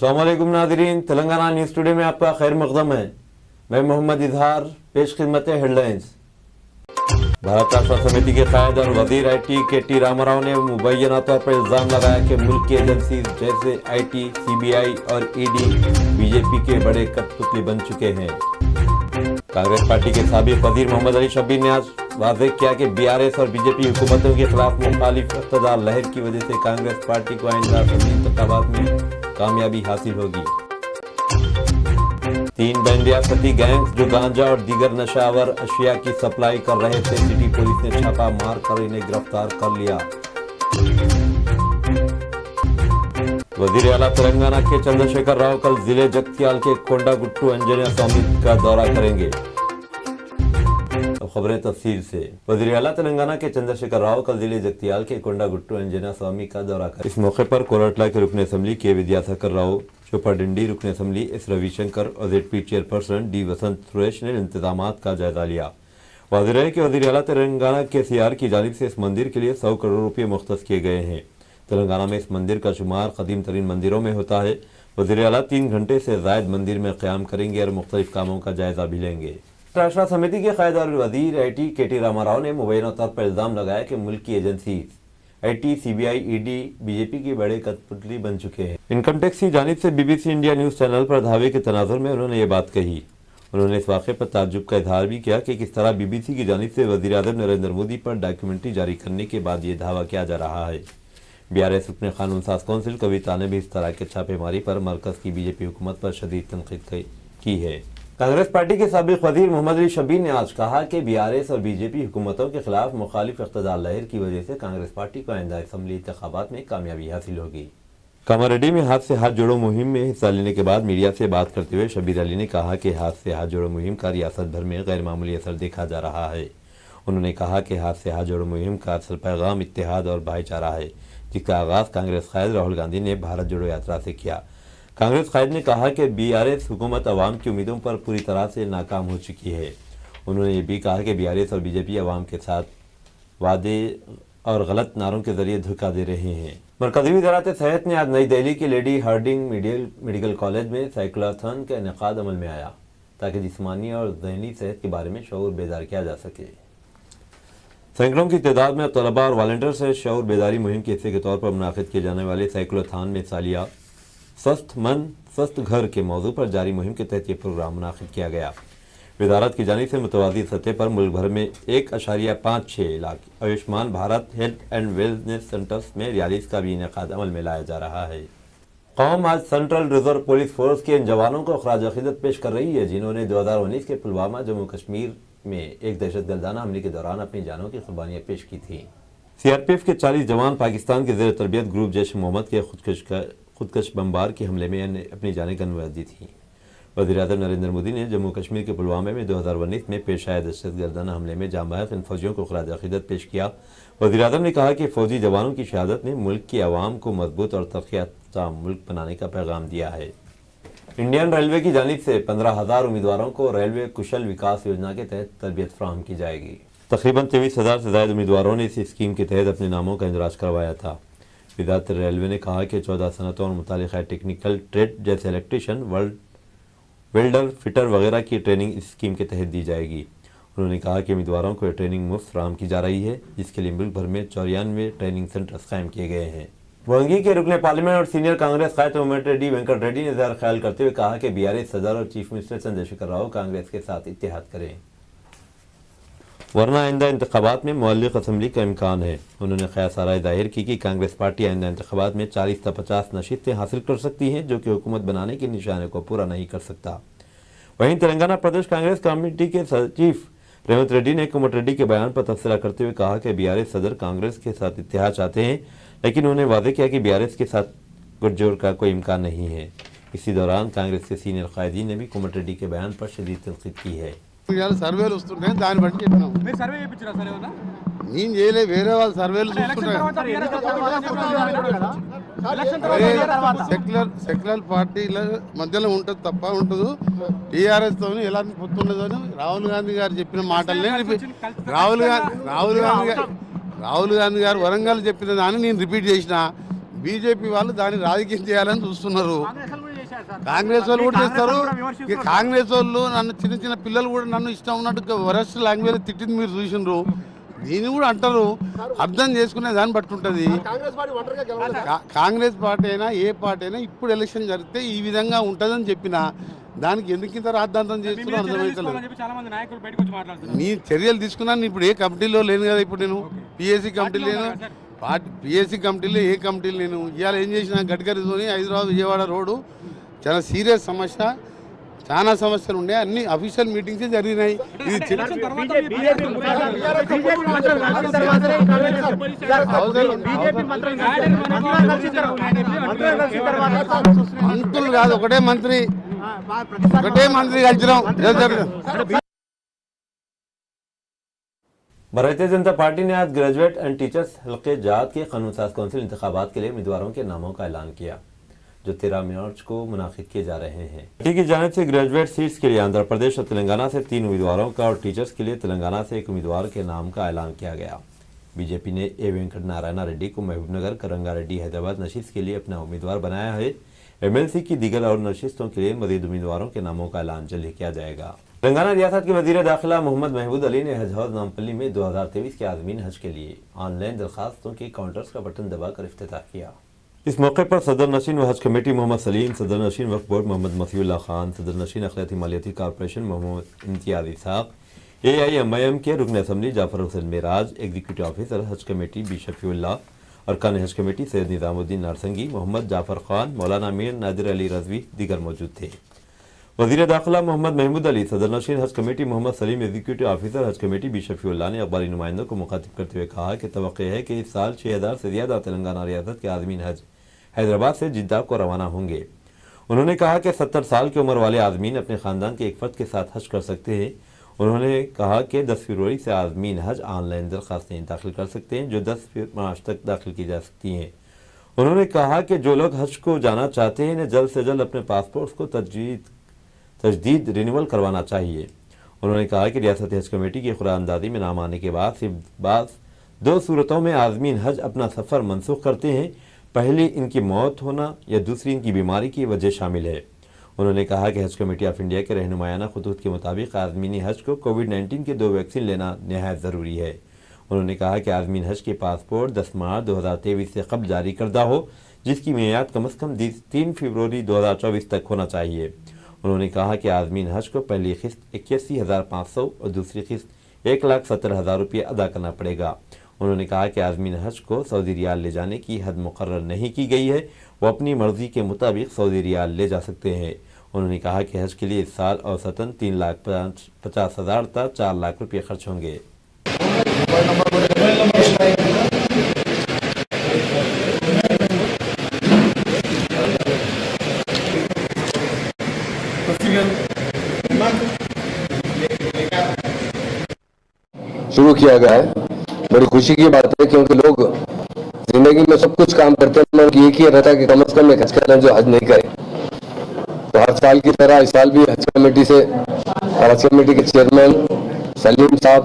अस्सलाम वालेकुम नाज़रीन, तेलंगाना न्यूज़ टुडे में आपका खैर मक़दम है। मैं मोहम्मद इजहार, पेश खिदमत हेडलाइंस। भारत राष्ट्र समिति के कायद और वजीर IT KT रामाराव ने मुबैना तौर पर इल्ज़ाम लगाया कि मुल्क की एजेंसी जैसे IT, CBI और ED BJP के बड़े कठपुतली बन चुके हैं। कांग्रेस पार्टी के साबिक़ वजीर मोहम्मद अली शब्बीर ने आज वाज़ेह किया कि BRS और BJP हुकूमतों के खिलाफ मुखालिफ इक़्तिदार लहर की वजह से कांग्रेस पार्टी को आइंदा असम्बली इंतखाबात में कामयाबी हासिल होगी। 3 बैंडियासती गैंग्स जो गांजा और दीगर नशावर अशिया की सप्लाई कर रहे थे, सिटी पुलिस ने छापा मार कर इन्हें गिरफ्तार कर लिया। वजीर आला तेलंगाना के चंद्रशेखर राव कल जिले जगत्याल के कोंडागुट्टू अंजनेय स्वामी का दौरा करेंगे। खबरें तफसील से। वजीर आला तेलंगाना के चंद्रशेखर राव कल जिले जगत्याल के कोंडागुट्टू अंजनेय स्वामी का दौरा करेंगे। इस मौके पर कोरटला के रुकन असम्बली के विद्यासागर राव, चोपाडिंडी रुकन असम्बली S रविशंकर और ZP चेयरपर्सन D वसंत सुरेश ने इंतजामात का जायजा लिया। वाज़ेह है कि वजीर आला तेलंगाना के CR की जानिब से इस मंदिर के लिए 100 करोड़ रुपये मुख्तस किए गए हैं। तेलंगाना में इस मंदिर का शुमार कदीम तरीन मंदिरों में होता है। वजीर आला 3 घंटे से ज़ायद मंदिर में क़याम करेंगे और मुख्तलिफ कामों का जायजा भी लेंगे। राष्ट्र समिति के कायद और वजीर IT KT रामाराव ने मुबैना तौर पर इल्ज़ाम लगाया कि मुल्क की agency IT, CBI, ED BJP की बड़े कठपुतली बन चुके हैं। इनकम टैक्स की जानिब से BBC इंडिया न्यूज़ चैनल पर धावे के तनाजुर में उन्होंने ये बात कही। उन्होंने इस वाक़े पर ताज्जुब का इजहार भी किया कि किस तरह BBC की जानिब से वज़ीर आज़म नरेंद्र मोदी पर डॉक्यूमेंट्री जारी करने के बाद ये दावा किया जा रहा है। BRS रुकन कानून साज कौंसिल कविता ने भी इस तरह के छापेमारी पर मरकज़ की BJP हुकूमत पर शदीद तनकीद की है। कांग्रेस पार्टी के साबिक़ वजीर मोहम्मद अली शब्बीर ने आज कहा कि BRS और BJP हुकूमतों के खिलाफ मुखालिफ इक़्तिदार लहर की वजह से कांग्रेस पार्टी को आइंदा असम्बली इंतखाबात में कामयाबी हासिल होगी। कामारेड्डी में हाथ से हाथ जोड़ो मुहिम में हिस्सा लेने के बाद मीडिया से बात करते हुए शब्बीर अली ने कहा कि हाथ से हाथ जोड़ो मुहिम का रियासत भर में गैर मामूली असर देखा जा रहा है। उन्होंने कहा कि हाथ से हाथ जोड़ो मुहिम का असल पैगाम इत्तेहाद और भाईचारा है, जिसका आगाज़ कांग्रेस कायद राहुल गांधी ने भारत जोड़ो यात्रा से किया। कांग्रेस कायद ने कहा कि BRS हुकूमत अवाम की उम्मीदों पर पूरी तरह से नाकाम हो चुकी है। उन्होंने ये भी कहा कि BRS और BJP अवाम के साथ वादे और गलत नारों के जरिए धोखा दे रहे हैं। मरकज़ी वज़ारत सेहत ने आज नई दिल्ली के लेडी हार्डिंग मेडिकल कॉलेज में साइक्लोथॉन का इनेकाद अमल में आया, ताकि जिस्मानी और ज़हनी सेहत के बारे में शऊर बेदार किया जा सके। सैकड़ों की तादाद में तलबा और वॉलंटियर से शऊर बेदारी मुहिम के हिस्से के तौर पर मुनाकिद किए जाने वाले साइक्लोथॉन में हिस्सा लिया। स्वस्थ मन स्वस्थ घर के मौजू पर जारी मुहिम के तहत ये प्रोग्राम मुनाकिद किया गया। वजारत की जानिब से मुतवाज़ी सतह पर मुल्क भर में 1.56 lakh Ayushman Bharat health and wellness centres में रैलीज़ का भी इनेकाद अमल में लाया जा रहा है। कौम आज सेंट्रल रिजर्व पुलिस फोर्स के इन जवानों को खराज अक़ीदत पेश कर रही है, जिन्होंने 2019 के पुलवामा जम्मू कश्मीर में एक दहशतगर्दाना हमले के दौरान अपनी जानों की कुर्बानियाँ पेश की थी। CRPF के 40 जवान पाकिस्तान के ज़ेर तरबियत ग्रुप जैश मोहम्मद के खुदकश बमबार के हमले में अपनी जानें गंवा दी थी। वज़ीर आज़म नरेंद्र मोदी ने जम्मू कश्मीर के पुलवामा में 2019 में पेश आए दहशतगर्दाना हमले में जांबाज इन फौजियों को खराज अक़ीदत पेश किया। वज़ीर आज़म ने कहा कि फौजी जवानों की शहादत ने मुल्क की आवाम को मजबूत और तरक्याफ्ता मुल्क बनाने का पैगाम दिया है। इंडियन रेलवे की जानिब से 15,000 उम्मीदवारों को रेलवे कुशल विकास योजना के तहत तरबियत फराहम की जाएगी। तकरीबन 23,000 से ज़ायद उम्मीदवारों ने इस स्कीम के तहत अपने नामों का इंदराज करवाया था। वज़ारत रेलवे ने कहा कि 14 सनतों और मुतालिका टेक्निकल ट्रेड जैसे इलेक्ट्रीशियन, वेल्डर, फिटर वगैरह की ट्रेनिंग इस स्कीम के तहत दी जाएगी। उन्होंने कहा कि उम्मीदवारों को ट्रेनिंग मुफ्त फराहम की जा रही है, जिसके लिए मुल्क भर में 94 ट्रेनिंग सेंटर्स कायम किए गए हैं। वंगी के रुकने पार्लियामेंट और सीनियर कांग्रेस कायद उम्मेद D वेंकट रेड्डी ने इज़हार ख्याल करते हुए कहा कि BRS सदर और चीफ मिनिस्टर चंद्रशेखर राव कांग्रेस के साथ इत्तेहाद करें, वरना आइंदा इंतखाबात में मुअल्लिक़ असम्बली का इम्कान है। उन्होंने ख्यासाराय जाहिर की कि कांग्रेस पार्टी आइंदा इंतखाबात में 40 से 50 नशीतें हासिल कर सकती है, जो कि हुकूमत बनाने के निशाने को पूरा नहीं कर सकता। वहीं तेलंगाना प्रदेश कांग्रेस कमेटी के चीफ रेवंत रेड्डी ने कोमट रेड्डी के बयान पर तबसरा करते हुए कहा कि BRS सदर कांग्रेस के साथ इत्तेहाद चाहते हैं, लेकिन उन्होंने वादे किया कि BRS के साथ गठजोड़ का कोई इम्कान नहीं है। इसी दौरान कांग्रेस के सीनियर कायदीन ने भी कोमट रेड्डी के बयान पर शदीद तनकीद की है। సర్వేలు వస్తున్నాయి, దాన్ని బట్టి చెప్పినాం। మీరు సర్వే చేయించారా సరే ఏమన్నా? నేను చేయలే, వేరే వాళ్ళు సర్వేలు చూసుకుంటారు। సెక్యులర్ పార్టీల మధ్యలో ఉంటుంది తప్ప ఉండదు। TRS తోని ఎలాంటి పొత్తుండదని రాహుల్ గాంధీ గారు చెప్పిన మాటలనే రాహుల్ గాంధీ గారు వరంగల్ చెప్పిన దాన్ని నేను రిపీట్ చేసిన। బీజేపీ వాళ్ళు దాన్ని రాజకీయం చేయాలని చూస్తున్నారు। కాంగ్రెస్ వాళ్ళు కూడా చేస్తారు. ఈ కాంగ్రెస్ వాళ్ళు నన్ను చిన్న చిన్న పిల్లలు కూడా నన్ను ఇష్టం ఉన్నట్టు వరస్ట్ లాంగ్వేజ్ తిట్టింది మీరు చూసినారు. దీన్ని కూడా అంటారు. అర్థం చేసుకునే దాన్ని బట్టి ఉంటుంది. కాంగ్రెస్ పార్టీ అయినా ఏ పార్టీ అయినా ఇప్పుడు ఎలక్షన్ జరిగితే ఈ విధంగా ఉంటుందని చెప్పిన దానికి ఎందుకు ఇంత రాద్ధాంతం చేస్తున్నా అర్థమవుతలేదు. నీ చర్యలు తీసుకున్నాను. ఇప్పుడు ఏ కమిటీలో లేను కదా. ఇప్పుడు నేను పిఎస్సి కమిటీ లేను, పిఎస్సి కమిటీలో ఏ కమిటీలు నేను ఇవాళ ఏం చేసిన గడ్కరీతోని హైదరాబాద్ విజయవాడ రోడ్డు చాలా సీరియస్ సమస్య. చాలా సమస్యలు ఉన్నాయి. అన్ని అఫీషియల్ మీటింగ్స్ జరిగినాయి. ఇది మంత్రులు కాదు, ఒకటే మంత్రి కలిసినాం. भारतीय जनता पार्टी ने आज ग्रेजुएट एंड टीचर्स हल्के जात के कानून साज कौंसिल इंतखाबात के लिए उम्मीदवारों के नामों का ऐलान किया, जो 13 मार्च को मुनाकिद किए जा रहे हैं। पार्टी की जानिब से ग्रेजुएट सीट्स के लिए आंध्र प्रदेश और तेलंगाना से 3 उम्मीदवारों का और टीचर्स के लिए तेलंगाना से 1 उम्मीदवार के नाम का ऐलान किया गया। बीजेपी ने ए वेंकट नारायण रेड्डी को महबूबनगर, करंगारेड्डी हैदराबाद नशिस्त के लिए अपना उम्मीदवार बनाया है। एमएलसी की दीगर और नशिस्तों के लिए मजीद उम्मीदवारों के नामों का ऐलान जल्द ही किया जाएगा। तेलंगाना रियासत के वजीर दाखिला मोहम्मद महमूद अली ने हज हाउस नामपल्ली में 2023 के आज़मीन हज के लिए ऑनलाइन दरखास्तों के काउंटर्स का बटन दबाकर इफ्तिताह किया। इस मौके पर सदर नशीन व हज कमेटी मोहम्मद सलीम, सदर नशीन वक्फ बोर्ड मोहम्मद मसीउल्लाह खान, सदर नशीन अखिलती मालियाती कॉरपोरेशन मोहम्मद इम्तियाज इसाक, AIMIM के रुकन assembly Jafar Hussain Meraj, executive officer Haj committee B Shafiullah, अरकान हज कमेटी सैयद निजामुद्दीन नारसंगी, मोहम्मद जाफर खान, मौलाना मीर नादिर अली रजवी दीगर मौजूद थे। वजीर दाखिला मोहम्मद महमूद अली, सदर नशीन Haj committee Mohammad Salim, executive officer Haj committee B Shafiullah ने अखबारी नुमाइंदों को मुखातिब करते हुए कहा कि तवक्को है कि इस साल 6000 से ज्यादा तेलंगाना रियासत के आज़मीन हज हैदराबाद से जिद्दा को रवाना होंगे। उन्होंने कहा कि 70 साल की उम्र वाले आज़मीन अपने खानदान के एक फर्द के साथ हज कर सकते हैं। उन्होंने कहा कि 10 फरवरी से आज़मीन हज ऑनलाइन दरखास्तें दाखिल कर सकते हैं, जो 10 मार्च तक दाखिल की जा सकती हैं। उन्होंने कहा कि जो लोग हज को जाना चाहते हैं इन्हें जल्द से जल्द अपने पासपोर्ट को तजदीद रिन्यूअल करवाना चाहिए। उन्होंने कहा कि रियासती हज कमेटी की खुरानंदाजी में नाम आने के बाद सिर्फ बास 2 सूरतों में आज़मीन हज अपना सफ़र मनसूख करते हैं। पहली इनकी मौत होना या दूसरी इनकी बीमारी की वजह शामिल है। उन्होंने कहा कि हज कमेटी ऑफ इंडिया के रहनुमायाना खुतूत के मुताबिक आज़मीनी हज को कोविड-19 के 2 वैक्सीन लेना नहायत ज़रूरी है। उन्होंने कहा कि आज़मीन हज के पासपोर्ट 10 मार्च 2023 से कबल जारी करदा हो, जिसकी मियाद कम से कम 3 फरवरी 2024 तक होना चाहिए। उन्होंने कहा कि आज़मीन हज को पहली किस्त 81,500 और दूसरी किस्त 1,70,000 रुपये अदा करना पड़ेगा। उन्होंने कहा कि आज़मीन हज को सऊदी रियाल ले जाने की हद मुकर्रर नहीं की गई है, वो अपनी मर्जी के मुताबिक सऊदी रियाल ले जा सकते हैं। उन्होंने कहा कि हज के लिए इस साल औसतन 3,50,000 तक 4 लाख रुपये खर्च होंगे। शुरू किया गया है। बड़ी खुशी की बात है, क्योंकि लोग जिंदगी में सब कुछ काम करते हैं, उनकी एक ही रहता है कि कम से कम एक हज करें जो हज नहीं करे। तो हर साल की तरह इस साल भी हज कमेटी से और हज कमेटी के चेयरमैन सलीम साहब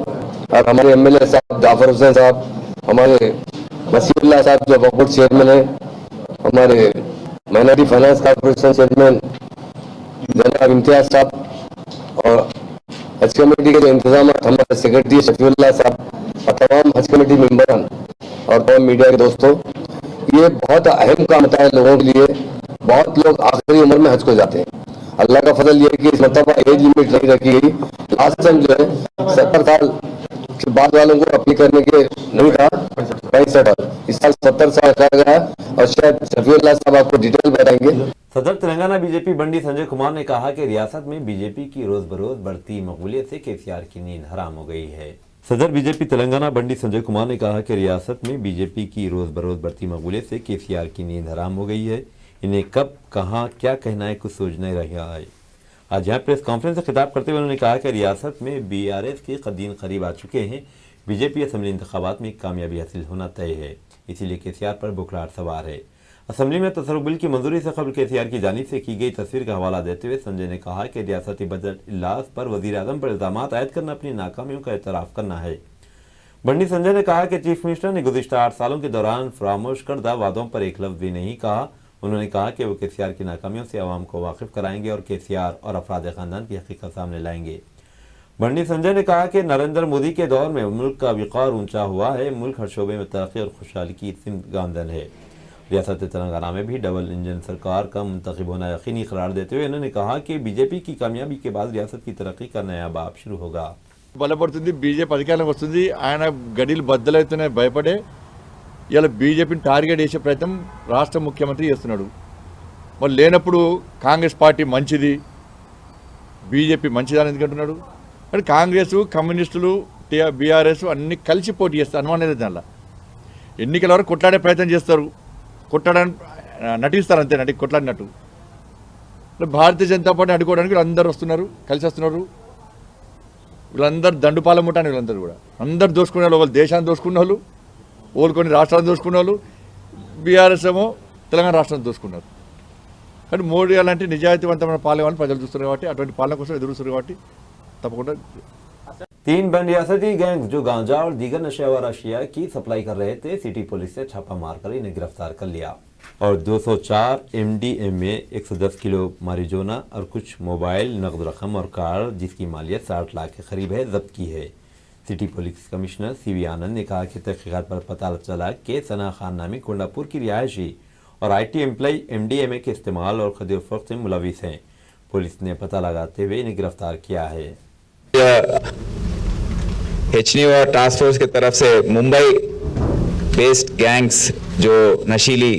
और हमारे MLA साहब जाफर हुसैन साहब, हमारे मसीउल्लाह साहब जो वक्फ बोर्ड चेयरमैन है, हमारे माइनॉरिटी फाइनेंस कॉर्पोरेशन चेयरमैन जनाब इम्तियाज साहब और हज कमेटी के जो इंतजाम हमारे सेक्रेटरी शफीउल्लाह साहब और तमाम हज कमेटी मेंबरान और तमाम मीडिया के दोस्तों, ये बहुत अहम काम होता है लोगों के लिए। बहुत लोग आखिरी उम्र में हज को जाते हैं। अल्लाह का फजल ये है कि इस मरतबा एज लिमिट नहीं रखी गई। लास्ट टाइम जो है 70 साल के बाद वालों को अप्लाई करने के नहीं था 65 साल, इस साल 70 साल रखा गया है और शायद शफीउल्लाह साहब आपको डिटेल बताएंगे। सदर तेलंगाना बीजेपी बंडी संजय कुमार ने कहा कि रियासत में बीजेपी की रोज बरोज बढ़ती मकबूलियत से केसीआर की नींद हराम हो गई है। सदर बीजेपी तेलंगाना बंडी संजय कुमार ने कहा कि रियासत में बीजेपी की रोज बरोज बढ़ती मकबूलियत से केसीआर की नींद हराम हो गई है। इन्हें कब कहाँ क्या कहना है कुछ सोच नहीं रहा है। आज यहाँ प्रेस कॉन्फ्रेंस से खिताब करते हुए उन्होंने कहा कि रियासत में BRS के दिन करीब आ चुके हैं। बीजेपी असम्बली इंतखाबात में कामयाबी हासिल होना तय है, इसीलिए केसीआर पर बुखलाहट सवार है। असम्बली में तसर्रुफ बिल की मंजूरी से कबल केसीआर की जानिब से की गई तस्वीर का हवाला देते हुए संजय ने कहा कि रियासती बजट इजलास पर वजीर आजम पर इल्जाम आयद करना अपनी नाकामियों का एतराफ़ करना है। बंडी संजय ने कहा कि चीफ मिनिस्टर ने गुज़िश्ता 8 सालों के दौरान फरामोश करदा वादों पर एक लफ्ज़ भी नहीं कहा। उन्होंने कहा कि वो केसीआर की नाकामियों से आवाम को वाकिफ कराएंगे और केसीआर और अफराद खानदान की हकीकत सामने लाएंगे। बंडी संजय ने कहा कि नरेंद्र मोदी के दौर में मुल्क का विकार ऊंचा हुआ है। मुल्क हर शोबे में तरक्की और खुशहाली की सिमत गामजन है। रियासत तेलंगाना में भी डबल इंजन सरकार का मुंतखब होना यकीनी करार देते हुए उन्होंने कहा कि बीजेपी की कामयाबी के बाद रियासत की तरक्की का नया बाब शुरू होगा। బలపడుతుంది బీజేపీ అధికారంలోకి వస్తుంది ఆయన గడిలు బద్దలవుతున్నాయి భయపడే ఇలా బీజేపీని టార్గెట్ చేసే ప్రయత్నం రాష్ట్ర ముఖ్యమంత్రి చేస్తున్నాడు మరి లేనప్పుడు కాంగ్రెస్ పార్టీ మంచిది బీజేపీ మంచిదని ఎందుకంటున్నాడు అంటే కాంగ్రెస్ కమ్యూనిస్టులు బీఆర్ఎస్ అన్ని కలిసి పోటీ చేస్తారు అనుమానం లేదు దానిలో ఎన్నికల వరకు కొట్లాడే ప్రయత్నం చేస్తారు కొట్లాడడానికి నటిస్తారు అంతే కొట్లాడినట్టు భారతీయ జనతా పార్టీ అడ్డుకోవడానికి వీళ్ళందరూ వస్తున్నారు కలిసి వస్తున్నారు వీళ్ళందరూ దండుపాలెం ముట్టాను వీళ్ళందరూ కూడా అందరు దోసుకునే వాళ్ళు ఒకళ్ళు దేశాన్ని దోసుకున్న వాళ్ళు కొన్ని రాష్ట్రాలను దోసుకున్న వాళ్ళు బీఆర్ఎస్ ఏమో తెలంగాణ రాష్ట్రాన్ని దోసుకున్నారు కానీ మోడీ అలాంటి నిజాయితీవంతమైన పాలన వాళ్ళని ప్రజలు చూస్తున్నారు కాబట్టి అటువంటి పాలన కోసం ఎదురు చూస్తున్నారు కాబట్టి తప్పకుండా 3 बन रियासती गैंग जो गांजा और दीगर नशेवर अशिया की सप्लाई कर रहे थे सिटी पुलिस ने छापा मारकर इन्हें गिरफ्तार कर लिया और 204 MDMA 110 किलो मारिजुआना और कुछ मोबाइल नकद रकम और कार जिसकी मालियत 60 लाख के करीब है जब्त की है। सिटी पुलिस कमिश्नर CV आनंद ने कहा कि तहकीकात पर पता चला कि सना खान नामी कोंडापुर की रिहायशी और IT एम्प्लॉय MDMA के इस्तेमाल और खरीद फरोख्त में मुलविस हैं। पुलिस ने पता लगाते हुए इन्हें गिरफ्तार किया है। HNU और टास्क फोर्स की तरफ से मुंबई बेस्ड गैंग्स जो नशीली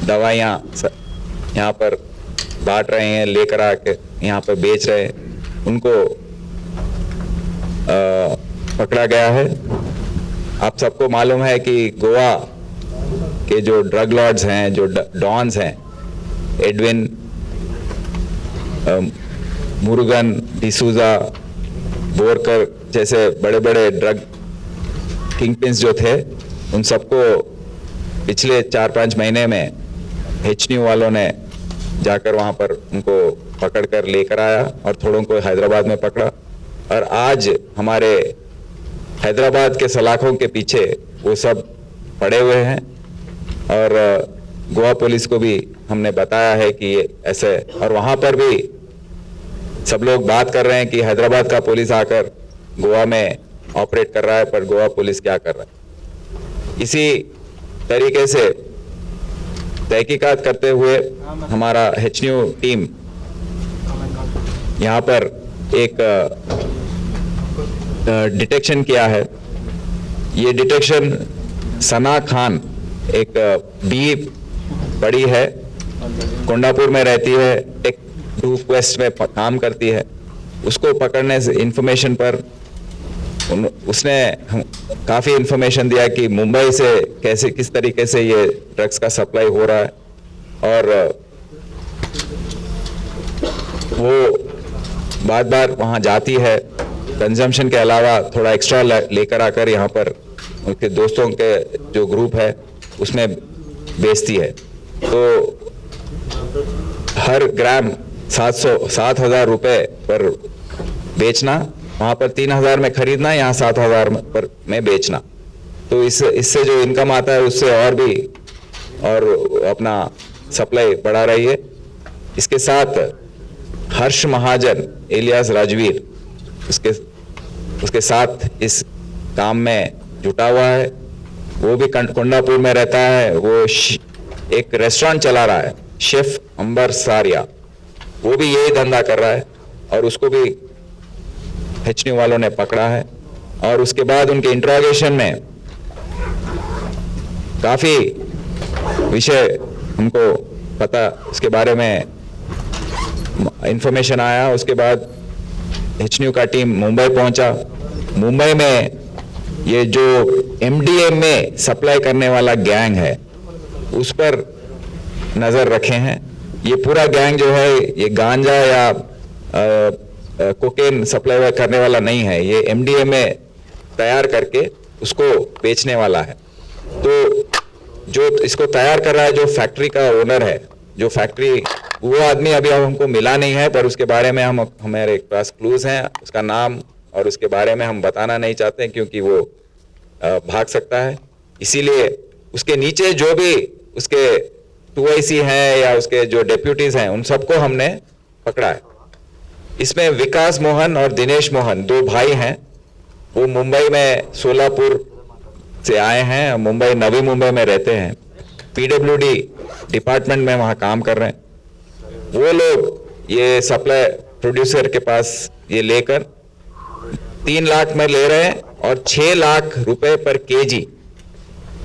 दवाइयाँ यहाँ पर बांट रहे हैं लेकर आके यहाँ पर बेच रहे हैं उनको पकड़ा गया है। आप सबको मालूम है कि गोवा के जो ड्रग लॉर्ड्स हैं जो डॉन्स हैं एडविन मुरुगन डिसूजा बोरकर जैसे बड़े बड़े ड्रग किंग पिन्स जो थे उन सबको पिछले 4-5 महीने में HNU वालों ने जाकर वहाँ पर उनको पकड़कर लेकर आया और थोड़ों को हैदराबाद में पकड़ा और आज हमारे हैदराबाद के सलाखों के पीछे वो सब पड़े हुए हैं और गोवा पुलिस को भी हमने बताया है कि ये ऐसे और वहाँ पर भी सब लोग बात कर रहे हैं कि हैदराबाद का पुलिस आकर गोवा में ऑपरेट कर रहा है पर गोवा पुलिस क्या कर रहा है। इसी तरीके से तहकीकात करते हुए हमारा HNU टीम यहाँ पर एक डिटेक्शन किया है। ये डिटेक्शन सना खान एक बी बड़ी है कोंडापुर में रहती है टेक 2 क्वेस्ट में काम करती है उसको पकड़ने से इंफॉर्मेशन पर उसने काफ़ी इंफॉर्मेशन दिया कि मुंबई से कैसे किस तरीके से ये ड्रग्स का सप्लाई हो रहा है और वो बार बार वहाँ जाती है कंजम्पशन के अलावा थोड़ा एक्स्ट्रा लेकर आकर यहाँ पर उनके दोस्तों के जो ग्रुप है उसमें बेचती है। तो हर ग्राम 7,000 रुपए पर बेचना वहाँ पर 3,000 में खरीदना यहाँ 7,000 पर में बेचना। तो इससे जो इनकम आता है उससे और भी और अपना सप्लाई बढ़ा रही है। इसके साथ हर्ष महाजन एलियास राजवीर उसके साथ इस काम में जुटा हुआ है। वो भी कोंडापुर में रहता है। वो एक रेस्टोरेंट चला रहा है शेफ अंबर सारिया वो भी यही धंधा कर रहा है और उसको भी HNU वालों ने पकड़ा है और उसके बाद उनके इंट्रोगेशन में काफ़ी विषय हमको पता उसके बारे में इंफॉर्मेशन आया। उसके बाद HNU का टीम मुंबई पहुंचा। मुंबई में ये जो MDMA सप्लाई करने वाला गैंग है उस पर नज़र रखे हैं। ये पूरा गैंग जो है ये गांजा या कोकेन सप्लाई करने वाला नहीं है। ये MDMA तैयार करके उसको बेचने वाला है। तो जो इसको तैयार कर रहा है जो फैक्ट्री का ओनर है जो फैक्ट्री वो आदमी अभी हमको मिला नहीं है पर उसके बारे में हमारे पास क्लूज हैं। उसका नाम और उसके बारे में हम बताना नहीं चाहते क्योंकि वो भाग सकता है। इसीलिए उसके नीचे जो भी उसके 2IC हैं या उसके जो डेप्यूटीज हैं उन सबको हमने पकड़ा है। इसमें विकास मोहन और दिनेश मोहन 2 भाई हैं। वो मुंबई में सोलापुर से आए हैं, मुंबई नवी मुंबई में रहते हैं, PWD डिपार्टमेंट में वहाँ काम कर रहे हैं। वो लोग ये सप्लाई प्रोड्यूसर के पास ये लेकर 3 लाख में ले रहे हैं और 6 लाख रुपए पर केजी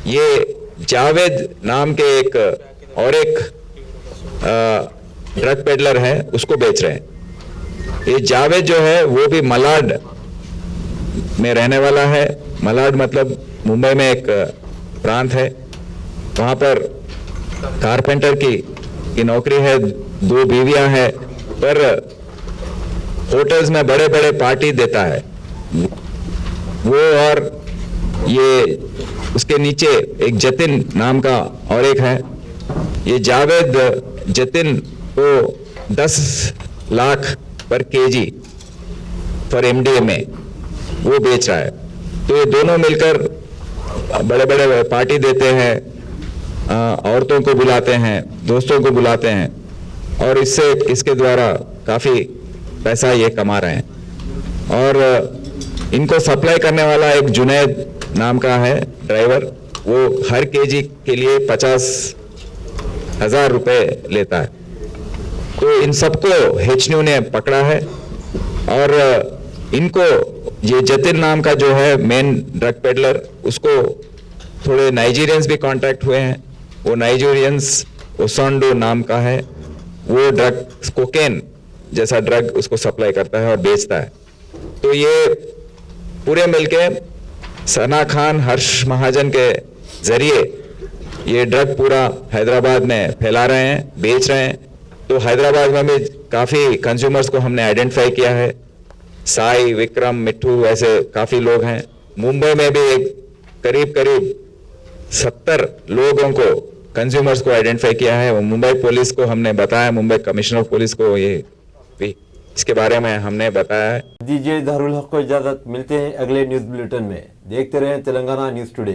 ये जावेद नाम के एक ड्रग पेडलर है उसको बेच रहे हैं। ये जावेद जो है वो भी मलाड में रहने वाला है। मलाड मतलब मुंबई में एक प्रांत है, वहां पर कारपेंटर की नौकरी है, 2 बीवियां हैं, पर होटल्स में बड़े बड़े पार्टी देता है वो। और ये उसके नीचे एक जतिन नाम का और एक है। ये जावेद जतिन को 10 लाख पर केजी फॉर MDA में वो बेच रहा है। तो ये दोनों मिलकर बड़े बड़े पार्टी देते हैं, औरतों को बुलाते हैं, दोस्तों को बुलाते हैं और इसके द्वारा काफी पैसा ये कमा रहे हैं। और इनको सप्लाई करने वाला एक जुनैद नाम का है ड्राइवर, वो हर केजी के लिए 50,000 रुपए लेता है। तो इन सबको HNU ने पकड़ा है और इनको ये जतिन नाम का जो है मेन ड्रग पेडलर, उसको थोड़े नाइजीरियंस भी कांटेक्ट हुए हैं। वो नाइजीरियंस ओसोंडो नाम का है, वो ड्रग कोकेन जैसा ड्रग उसको सप्लाई करता है और बेचता है। तो ये पूरे मिलके सना खान हर्ष महाजन के जरिए ये ड्रग पूरा हैदराबाद में फैला रहे हैं, बेच रहे हैं। तो हैदराबाद में भी काफी कंज्यूमर्स को हमने आइडेंटिफाई किया है, साई, विक्रम, मिट्ठू, ऐसे काफी लोग हैं। मुंबई में भी करीब 70 लोगों को कंज्यूमर्स को आइडेंटिफाई किया है। मुंबई पुलिस को हमने बताया, मुंबई कमिश्नर ऑफ पुलिस को ये भी इसके बारे में हमने बताया है। दीजिए दारुल हक को इजाजत, मिलते हैं अगले न्यूज बुलेटिन में। देखते रहें तेलंगाना न्यूज टुडे।